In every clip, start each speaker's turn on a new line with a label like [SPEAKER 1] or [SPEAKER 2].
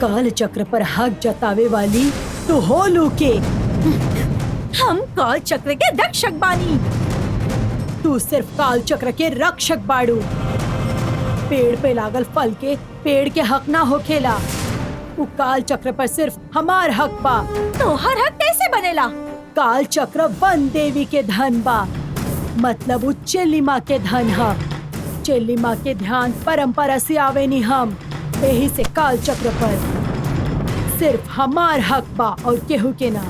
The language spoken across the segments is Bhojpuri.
[SPEAKER 1] काल चक्र पर हक जतावे वाली तो हो लूके।
[SPEAKER 2] हम काल चक्र के रक्षक बानी।
[SPEAKER 1] तू सिर्फ काल चक्र के रक्षक बाड़ू। पेड़ पे लागल फल के पेड़ के हक ना हो खेला। वो काल चक्र पर सिर्फ हमार हक बा।
[SPEAKER 2] तो हर हक कैसे बनेला?
[SPEAKER 1] काल चक्र वन देवी के धन बा, मतलब वो चेली माँ के धन हा। चेली माँ के ध्यान परंपरा से आवे नी हम, यही से काल चक्र पर सिर्फ हमार हक बा और केहू के ना।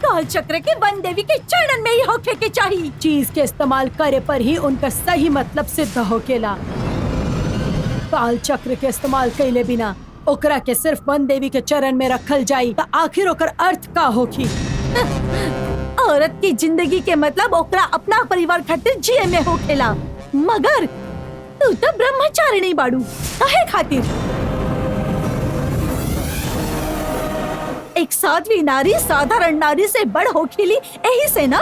[SPEAKER 2] काल चक्र के वन देवी के चरणन में ही होके के चाहिए।
[SPEAKER 1] चीज के इस्तेमाल करे पर ही उनका सही मतलब सिद्ध होकेला। काल चक्र के इस्तेमाल कैले बिना ओकरा के सिर्फ वन देवी के चरण में रखल जाई तो आखिर ओकर अर्थ का होखी?
[SPEAKER 2] औरत की जिंदगी के मतलब ओकरा अपना परिवार खातिर जिए में होखेला, मगर तू तो ब्रह्मचारिणी बाड़ू। काहे खातिर? एक साध्वी नारी साधारण नारी से बड़ होखेली, यही से ना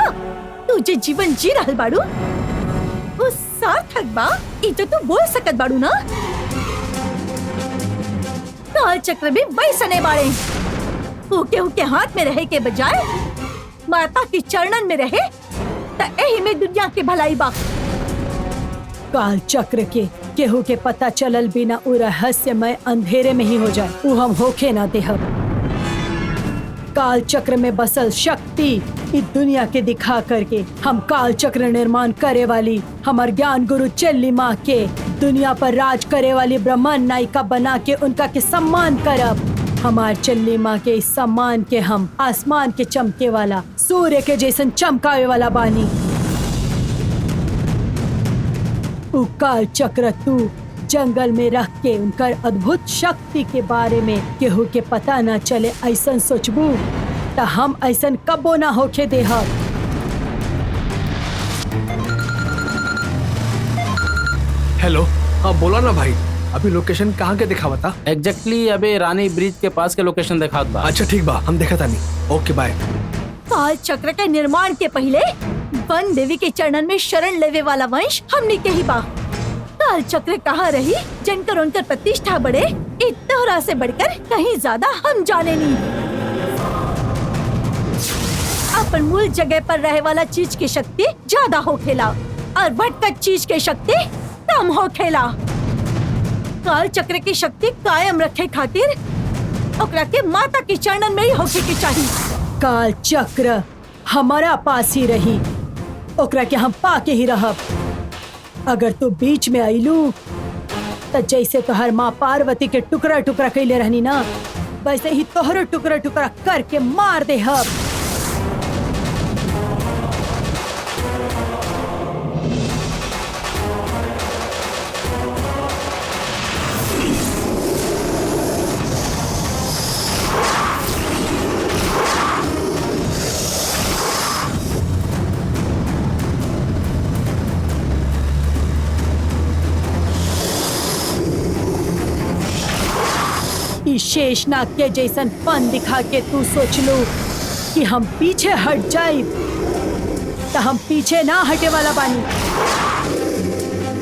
[SPEAKER 2] तू जे जीवन जी रहल बाड़ू वो सार्थक बा। ई तो तू बोल सकत बाड़ू ना। काल चक्र भी वैसने बाड़े। उके हाथ में रहे के बजाय माता के चरणन में रहे तो यही में दुनिया के भलाई बा।
[SPEAKER 1] काल चक्र के केहू के पता चलल बिना उ रहस्यमय अंधेरे में ही हो जाए, वो हम होके ना देहब। काल चक्र में बसल शक्ति इस दुनिया के दिखा करके हम काल चक्र निर्माण करे वाली हमार ज्ञान गुरु चेली माँ के दुनिया पर राज करे वाली ब्रह्मांड नायिका बना के उनका के सम्मान करब। हमार चेली माँ के इस सम्मान के हम आसमान के चमके वाला सूर्य के जैसन चमकावे वाला बानी। उ काल चक्र तू जंगल में रख के उनकर अद्भुत शक्ति के बारे में केहू के पता न चले ऐसन सोचबू तो हम ऐसन कबो ना होके देहब।
[SPEAKER 3] हेलो, हाँ बोला ना भाई, अभी लोकेशन कहाँ के दिखा बता?
[SPEAKER 4] एग्जैक्टली अबे रानी ब्रिज के पास के लोकेशन दिखात बा।
[SPEAKER 3] अच्छा ठीक बा, हम देखा था नहीं। ओके बाय।
[SPEAKER 2] काल चक्र के निर्माण के पहले वन देवी के चरणन में शरण लेवे वाला वंश हमने के ही बा। काल चक्र कहाँ रही जनकर उनकर प्रतिष्ठा बढ़े, इत तोहरा से बढ़कर कहीं ज्यादा हम जाने नहीं। अपन मूल जगह पर रहे वाला चीज की शक्ति ज्यादा हो खेला और भटकत चीज की शक्ति कम हो खेला। काल चक्र की शक्ति कायम रखे खातिर ओकरा के माता के चरणन में ही होके के चाहिए।
[SPEAKER 1] काल चक्र हमारा पास ही रही, ओकरा के हम पाके ही रहब। अगर तू बीच में आईलू तो जैसे तोहर माँ पार्वती के टुकड़ा टुकड़ा कैले रहनी ना, वैसे ही तोहरो टुकड़ा टुकड़ा करके मार दे हब। शेषनाग के जैसन फन दिखा के तू सोच लो कि हम पीछे हट जाए तो हम पीछे ना हटे वाला बानी।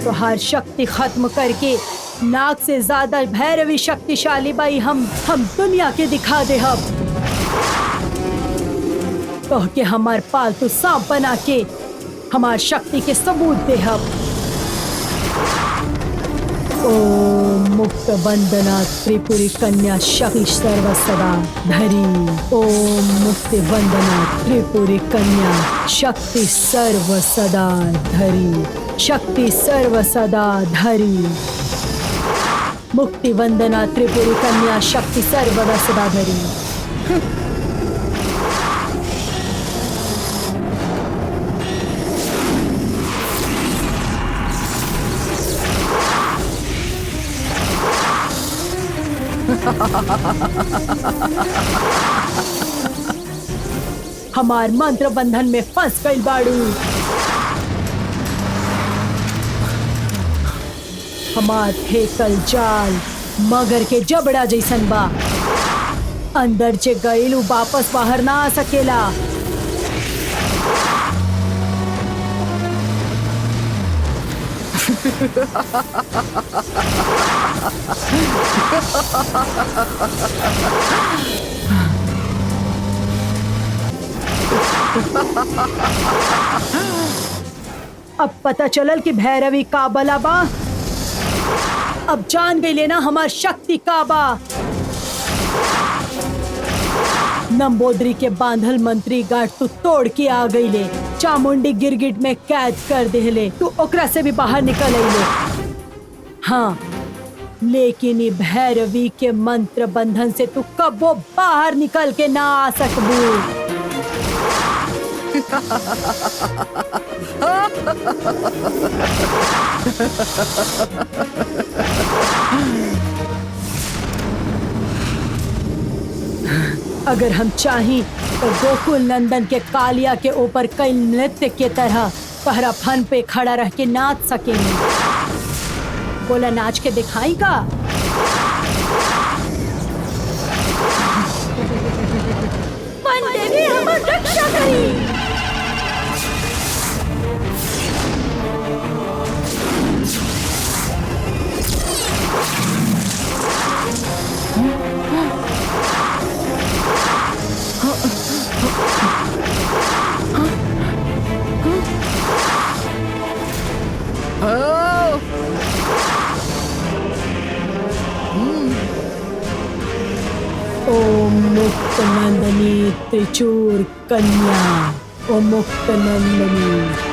[SPEAKER 1] तो हर शक्ति खत्म करके नाग से ज्यादा भैरवी शक्तिशाली बाई हम दुनिया के दिखा दे हब। तो के हमार पालतू सांप बना के हमार शक्ति के सबूत दे हब। ओम मुक्त वंदना त्रिपुरी कन्या शक्ति सर्व सदा धरी। ओम मुक्ति वंदना त्रिपुरी कन्या शक्ति सर्व सदा धरी। शक्ति सर्व सदा धरी। मुक्ति वंदना त्रिपुरी कन्या शक्ति सर्वदा सदा धरी। हमार मंत्र बंधन में फंस गई बाड़ू। हमार फेकल जाल मगर के जबड़ा जैसन बा, अंदर जे गईल वापस बाहर ना आ सकेला। अब पता चलल कि भैरवी का बला बा। अब जान गई लेना हमार शक्ति का बा। नंबोदरी के बांधल मंत्री गाठ तू तोड़ के आ गई ले। चामुंडी गिरगिट में कैद कर देले, तू ओकरा से भी बाहर निकल अइले। हाँ, लेकिन ये भैरवी के मंत्र बंधन से तू कबो बाहर निकल के ना आ सकबू। अगर हम चाहें तो गोकुल नंदन के कालिया के ऊपर कई नृत्य के तरह पहरा फन पे खड़ा रह के नाच सकेंगे। बोला नाच के दिखाई का?
[SPEAKER 2] वन देवी हमर रक्षा करी।
[SPEAKER 1] ओम मुक्त नंदनी त्रिचूर कन्या, ओम मुक्त नंदनी।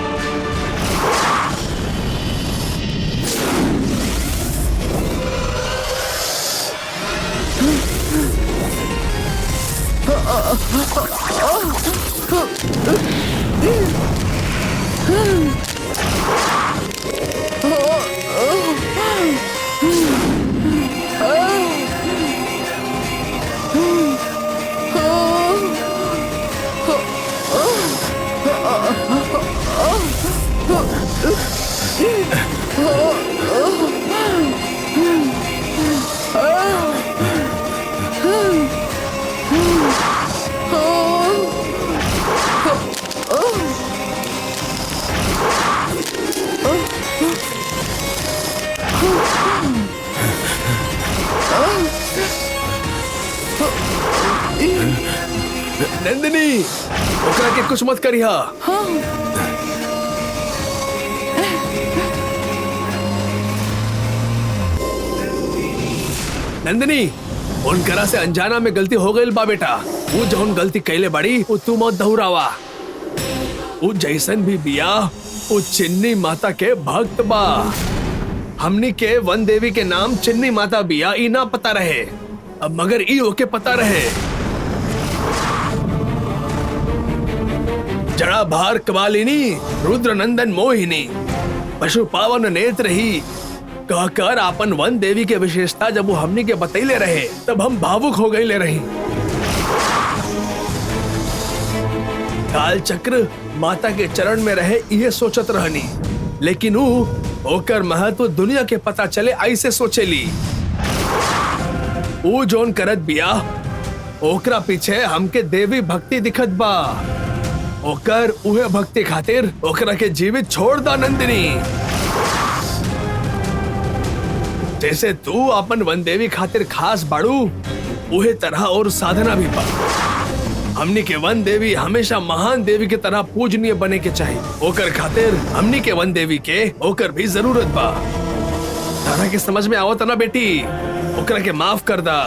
[SPEAKER 3] नंदिनी, ओकरा के कुछ मत करिहा। नंदिनी, उनकरा से अनजाना में गलती हो गई बा बेटा। वो जौन गलती कैले बड़ी वो तू मत दहुरावा। वो जैसन भी बिया वो चिन्नी माता के भक्त बा। हमनी के वन देवी के नाम चिन्नी माता बिया ई ना पता रहे, अब मगर ई ओके पता रहे। जड़ा भार कबालिनी, रुद्र नंदन मोहिनी, पशु पावन नेत्र ही कहकर आपन वन देवी के विशेषता जब वो हमनी के बतैले रहे तब हम भावुक हो गए ले रही। काल चक्र माता के चरण में रहे ये सोचत रहनी, लेकिन वो ओकर महत्व दुनिया के पता चले ऐसे सोचेली। वो जोन करत बिया ओकरा पीछे हमके देवी भक्ति दिखत बा। ओकर उहे भक्ति खातिर ओकरा के जीवित छोड़ दा नंदिनी। जैसे तू अपन वन देवी खातिर खास बाड़ू उहे तरह और साधना भी बा। हमनी के वन देवी हमेशा महान देवी की तरह पूजनीय बने के चाहिए। ओकर खातिर हमनी के वन देवी के ओकर भी जरूरत बा। तारा के समझ में आवत ना बेटी, ओकरा के माफ कर दा।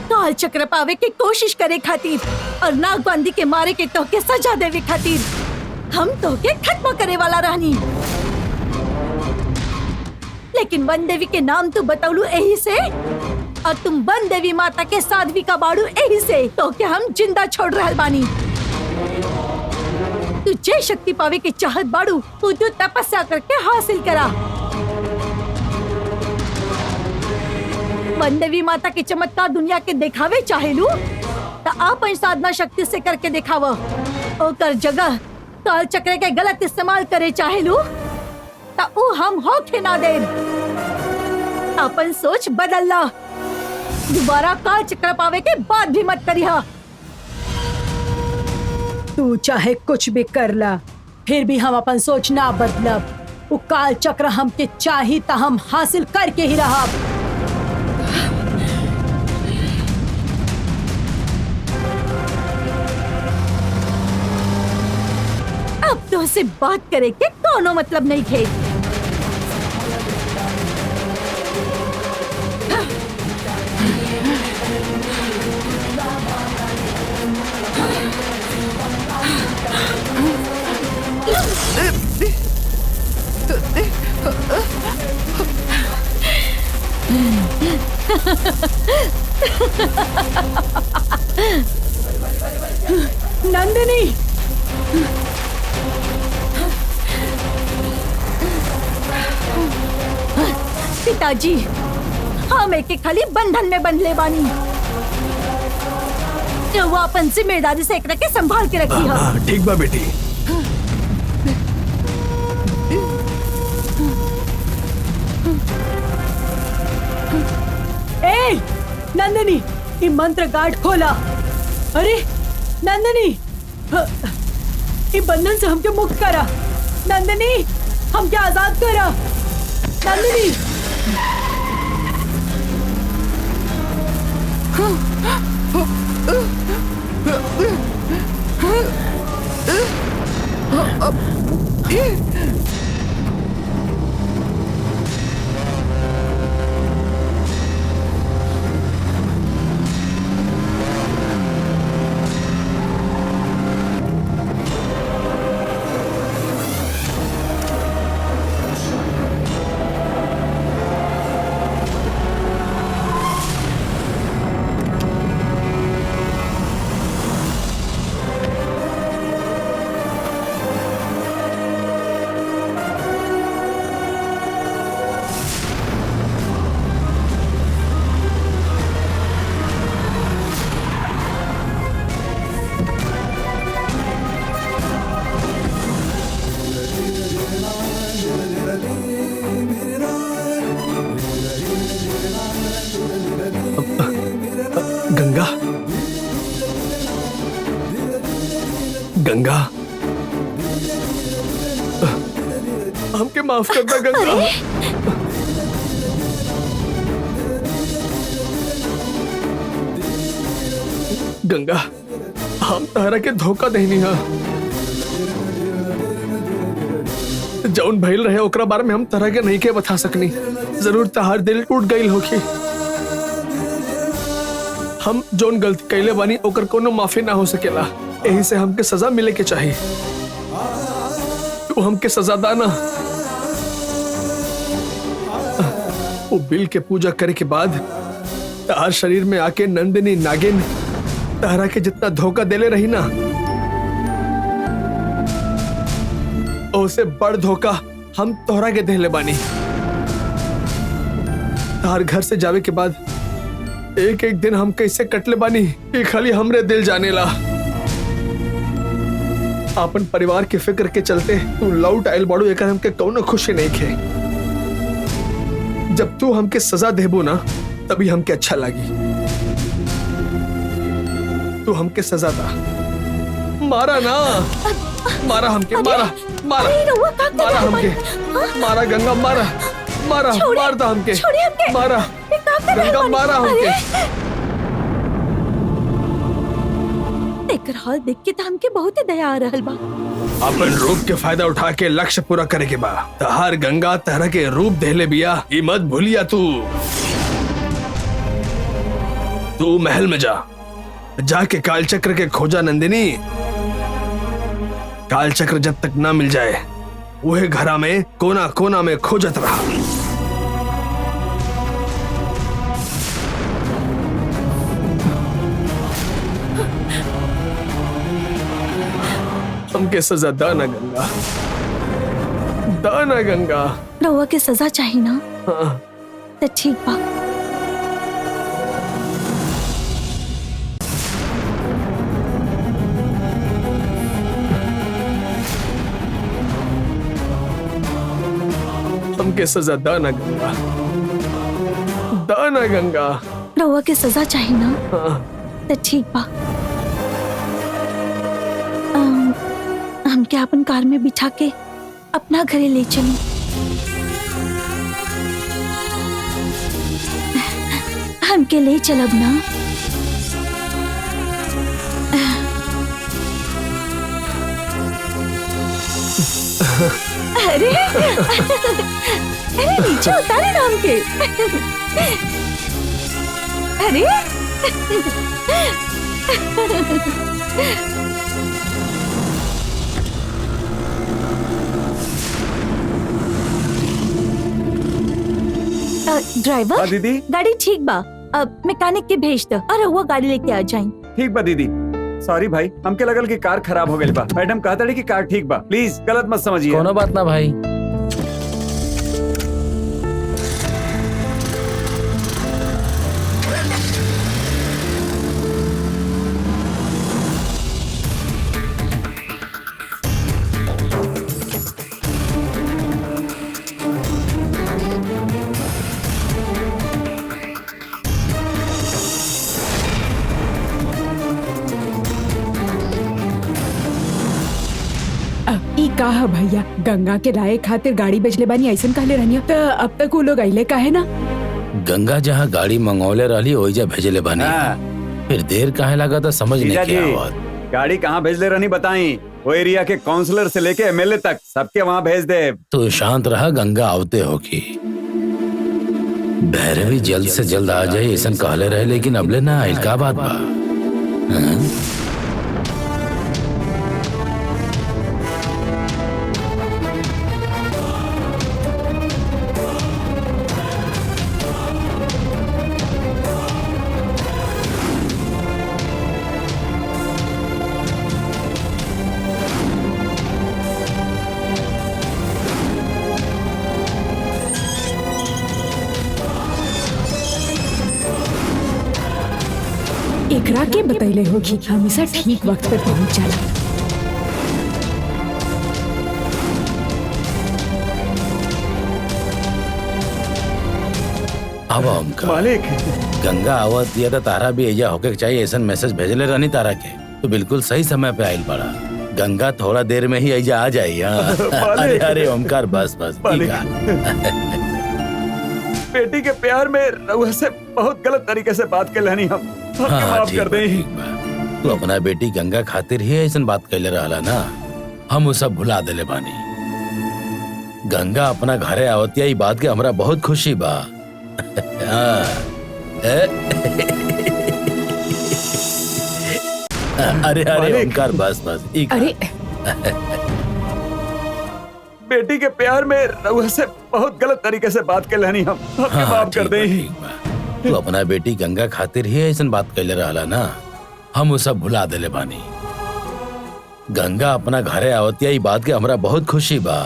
[SPEAKER 2] काल चक्र पावे की कोशिश करे खातिर और नागबंदी के मारे के तोके सजा देवे खातिर हम तोके खत्म करे वाला रहनी। लेकिन वन देवी के नाम तू बतौलू यही से, और तुम वन देवी माता के साध्वी का बाड़ू यही से तोके हम जिंदा छोड़ रहल बानी। तू जे शक्ति पावे के चाहत बाड़ू तू तपस्या करके हासिल करा। वनदेवी माता के चमत्कार दुनिया के दिखावे चाहेलू तो आप साधना शक्ति से करके दिखावा। ओकर जगह काल चक्र के गलत इस्तेमाल करे चाहेलू तो हम होके ना दे। अपन सोच बदल ला। दोबारा काल चक्र पावे के बाद भी मत करिहा।
[SPEAKER 1] तू चाहे कुछ भी कर ला, फिर भी हम अपन सोच ना बदलब। वो काल चक्र हमके चाही ता हम हासिल करके ही रहा।
[SPEAKER 2] अब तो से बात करे के कोनो मतलब नहीं थे।
[SPEAKER 1] नंदिनी,
[SPEAKER 2] पिताजी हम एक खाली बंधन में बंधले बानी। वो अपन जिम्मेदारी से एक रखे संभाल के रखी है।
[SPEAKER 3] ठीक बा बेटी।
[SPEAKER 1] ए नंदिनी, ये मंत्र गार्ड खोला। अरे नंदिनी, ये बंधन से हमके मुक्त करा। नंदिनी, हमके आजाद करा। नंदिनी,
[SPEAKER 3] गंगा, गंगा, हमके माफ करना गंगा। गंगा, हम तारा के धोखा देनी है। जौन भइल रहे ओकरा बारे में हम तरह के नहीं के बता सकनी। जरूर तहार दिल टूट गई होगी। हम जोन गलती कैले बानी ओकर कोनो माफी ना हो सकेला। यही से हमके सजा मिले के चाहिए। तू हमके सजा दाना। वो बिल के पूजा करे के बाद तार शरीर में आके नंदिनी नागिन तारा के जितना धोखा देले रही ना, उसे बड़ धोखा हम तोहरा के देले बानी। तार घर से जावे के बाद एक एक दिन हम कैसे कटले बानी ये खाली हमरे दिल जाने ला। अपन परिवार के फिक्र के चलते तू लौट आयल बाड़ू, एकर हमके कौनो खुशी नहीं खे। जब तू हमके सजा देबो ना तभी हमके अच्छा लगी। तू हमके सजा दा। मारा ना, मारा हमके, मारा मारा मारा हमके, मारा गंगा, मारा मारा मार दा हमके, मारा गंगा, मारा हमके।
[SPEAKER 2] एकर हाल देख के तो हमके बहुत ही दया आ रहल बा।
[SPEAKER 3] अपन रूप के फायदा उठा के लक्ष्य पूरा करे के बा। तहार गंगा तरह के रूप देले बिया, ई मत भूलिया। तू महल में जा, जाके काल चक्र के खोजा नंदिनी। काल चक्र जब तक ना मिल जाए वह घरा में कोना कोना में खोजत रहा। हमके सजा दा ना गंगा, दा ना गंगा।
[SPEAKER 2] रउआ के सजा चाहिए ना?
[SPEAKER 3] हाँ।
[SPEAKER 2] तो ठीक बा।
[SPEAKER 3] हमके सजा दा ना गंगा, दा ना गंगा।
[SPEAKER 2] रउआ के सजा चाहिए ना?
[SPEAKER 3] हाँ।
[SPEAKER 2] तो ठीक बा। हमके अपन कार में बिठा के अपना घरे ले चली। हमके ले चलब ना? अरे अरे नीचे उतारे ना हमके। अरे ड्राइवर।
[SPEAKER 5] हाँ दीदी।
[SPEAKER 2] गाड़ी ठीक बा, अब मैकेनिक के भेज दो और वो गाड़ी लेके आ जाए।
[SPEAKER 5] ठीक बा दीदी। सॉरी भाई, हमके लगल कि कार खराब हो गई बा। मैडम कहता रही कि कार ठीक बा, प्लीज गलत मत समझिए।
[SPEAKER 4] कोनो बात ना भाई।
[SPEAKER 6] ई का है भैया, गंगा के राय खातिर गाड़ी बेचले बानी ऐसन कहले रहनी, तो अब तक वो लोग अइले काहे ना?
[SPEAKER 4] गंगा जहाँ गाड़ी मंगौले रहली ओइजा भेजले बानी।
[SPEAKER 5] हाँ।
[SPEAKER 4] फिर देर काहे लगा था समझ नहीं
[SPEAKER 5] जीजा
[SPEAKER 4] क्या
[SPEAKER 5] जी,
[SPEAKER 4] हुआ।
[SPEAKER 5] गाड़ी कहाँ भेजले रहनी बताई? वो एरिया के काउंसलर से लेके एमएलए तक सबके वहाँ भेज दे।
[SPEAKER 4] तू शांत रहा, गंगा आवते होगी। भैरवी जल्द से जल्द आ जाए ऐसा कहले रहे, लेकिन अबले ना आइल। का बात बा? हाँ?
[SPEAKER 6] एकरा के बतैले होगी हमेशा ठीक वक्त पर पहुंच जाला।
[SPEAKER 4] अब हमका
[SPEAKER 5] मालिक।
[SPEAKER 4] गंगा आवत दिया था, तारा भी एजा होके चाहिए ऐसा मैसेज भेजले रहनी तारा के, तो बिल्कुल सही समय पे आइल पड़ा। गंगा थोड़ा देर में ही एजा आ जाई। अरे अरे ओमकार, बस बस ठीक है।
[SPEAKER 5] बेटी के प्यार में रउआ से बहुत गलत तरीके से बात कर लेनी, हम माफ कर दे।
[SPEAKER 4] तू अपना बेटी गंगा खातिर ही ऐसा बात कैले रहला ना, हम वो सब भुला देले बानी। गंगा अपना घरे आवतिया ई बात के हमरा बहुत खुशी बा। अरे अरे ओमकार, बस बस ठीक है।
[SPEAKER 6] अरे
[SPEAKER 5] बेटी के प्यार में रउआ से बहुत गलत तरीके से बात कर लेनी, हम माफ कर दे।
[SPEAKER 4] तू अपना बेटी गंगा खातिर ही ऐसा बात कैले रहला ना, हम वो सब भुला देले बानी। गंगा अपना घरे आवतिया ई बात के हमरा बहुत खुशी बा।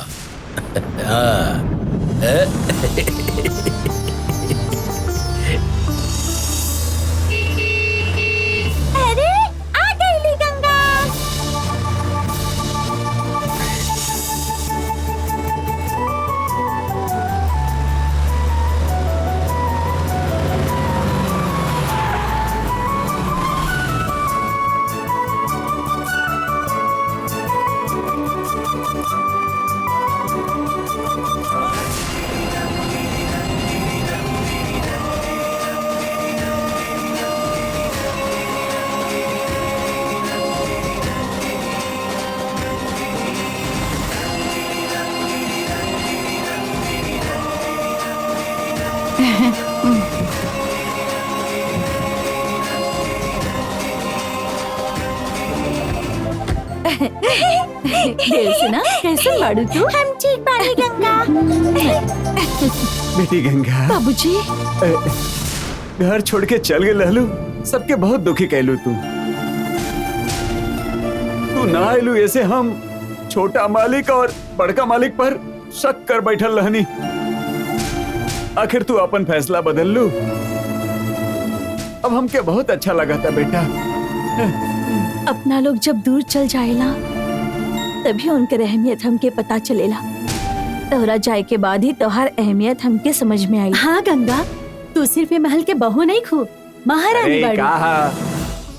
[SPEAKER 2] अरे आ गई गंगा। दिल से ना, कैसे बाड़ू तू? हम ठीक बाड़ी गंगा।
[SPEAKER 5] बेटी गंगा,
[SPEAKER 2] बाबूजी।
[SPEAKER 5] घर छोड़ के चल गए लहलू, सबके बहुत दुखी कहलू तू तू ना आयलू ऐसे हम छोटा मालिक और बड़का मालिक पर शक कर बैठल रहनी। आखिर तू अपन फैसला बदल लू। अब हमके बहुत अच्छा लगा था बेटा।
[SPEAKER 2] अपना लोग जब दूर चल जाएला तभी उनकर अहमियत हमके पता चलेला। तोहरा जाए के बाद ही तोहार अहमियत हमके समझ में आई।
[SPEAKER 1] हाँ गंगा, तू सिर्फ ये महल के बहू नहीं खू, महारानी
[SPEAKER 5] अरे
[SPEAKER 1] बाड़ी।
[SPEAKER 5] कहा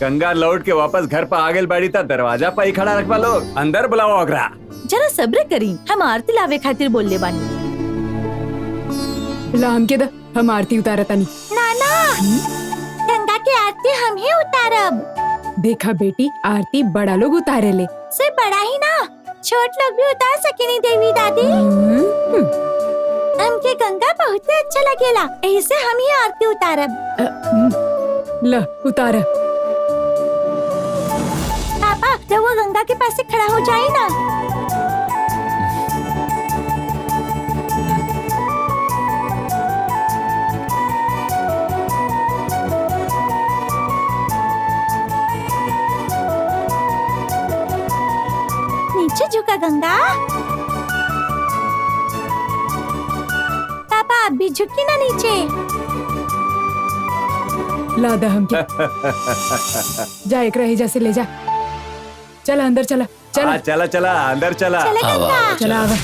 [SPEAKER 5] गंगा लौट के वापस घर पर आगे बाड़ी था, दरवाजा पर ही खड़ा रखवा लोग, अंदर बुलाओ अगरा।
[SPEAKER 2] जरा सब्र करी, हम आरती लावे खातिर बोलले बानी।
[SPEAKER 6] ला हमके द, हम आरती उतारा तानी।
[SPEAKER 2] नाना, गंगा की आरती हम ही उतारब।
[SPEAKER 6] देखा बेटी, आरती बड़ा लोग उतारे ले।
[SPEAKER 2] सिर्फ बड़ा ही ना, छोट लोग भी उतार सकेनी देवी दादी। हमके गंगा बहुत अच्छा लगेला, ऐसे हम ही आरती उतारब।
[SPEAKER 6] ला उतारा।
[SPEAKER 2] पापा, जब वो गंगा के पास से खड़ा हो जाए ना। नीचे झुका गंगा। पापा आप भी झुकी ना नीचे।
[SPEAKER 6] ला दा हमके। जा एक रही जैसे ले जा। चला अंदर चला। चला
[SPEAKER 5] चला चला अंदर चला।
[SPEAKER 2] चले
[SPEAKER 4] आवा,
[SPEAKER 2] गंगा।
[SPEAKER 6] चला आवा।